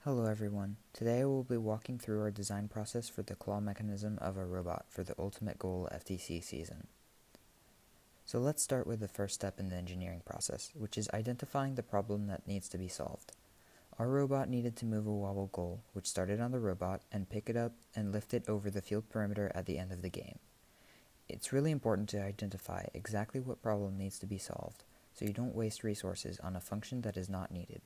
Hello everyone. Today I will be walking through our design process for the claw mechanism of a robot for the ultimate goal FTC season. So let's start with the first step in the engineering process, which is identifying the problem that needs to be solved. Our robot needed to move a wobble goal, which started on the robot, and pick it up and lift it over the field perimeter at the end of the game. It's really important to identify exactly what problem needs to be solved, so you don't waste resources on a function that is not needed.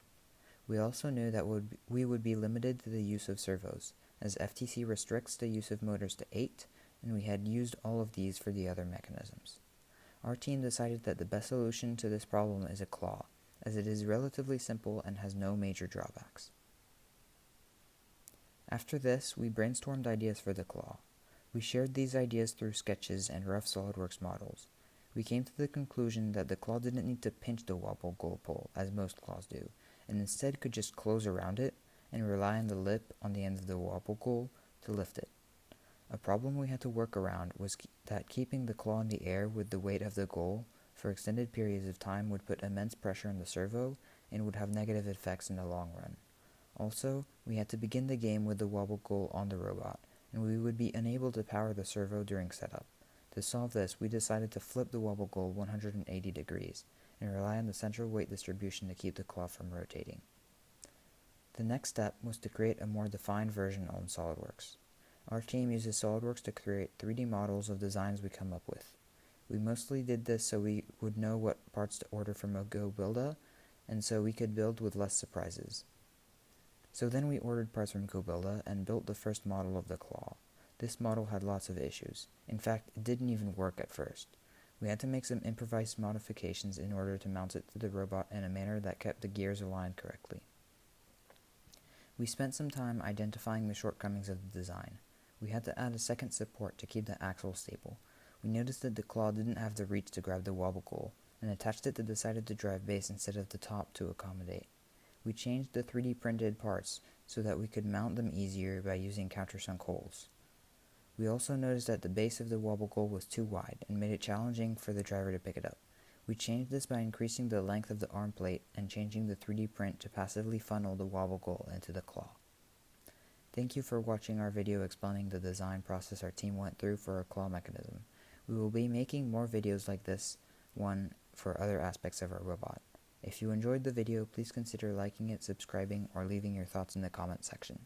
We also knew that we would be limited to the use of servos, as FTC restricts the use of motors to 8, and we had used all of these for the other mechanisms. Our team decided that the best solution to this problem is a claw, as it is relatively simple and has no major drawbacks. After this, we brainstormed ideas for the claw. We shared these ideas through sketches and rough SolidWorks models. We came to the conclusion that the claw didn't need to pinch the wobble goal pole, as most claws do, and instead could just close around it and rely on the lip on the end of the wobble goal to lift it. A problem we had to work around was that keeping the claw in the air with the weight of the goal for extended periods of time would put immense pressure on the servo and would have negative effects in the long run. Also, we had to begin the game with the wobble goal on the robot, and we would be unable to power the servo during setup. To solve this, we decided to flip the wobble goal 180 degrees and rely on the central weight distribution to keep the claw from rotating. The next step was to create a more defined version on SolidWorks. Our team uses SolidWorks to create 3D models of designs we come up with. We mostly did this so we would know what parts to order from a GoBuilder, and so we could build with less surprises. So then we ordered parts from GoBuilder and built the first model of the claw. This model had lots of issues. In fact, it didn't even work at first. We had to make some improvised modifications in order to mount it to the robot in a manner that kept the gears aligned correctly. We spent some time identifying the shortcomings of the design. We had to add a second support to keep the axle stable. We noticed that the claw didn't have the reach to grab the wobble goal, and attached it to the side of the drive base instead of the top to accommodate. We changed the 3D printed parts so that we could mount them easier by using countersunk holes. We also noticed that the base of the wobble goal was too wide and made it challenging for the driver to pick it up. We changed this by increasing the length of the arm plate and changing the 3D print to passively funnel the wobble goal into the claw. Thank you for watching our video explaining the design process our team went through for our claw mechanism. We will be making more videos like this one for other aspects of our robot. If you enjoyed the video, please consider liking it, subscribing, or leaving your thoughts in the comment section.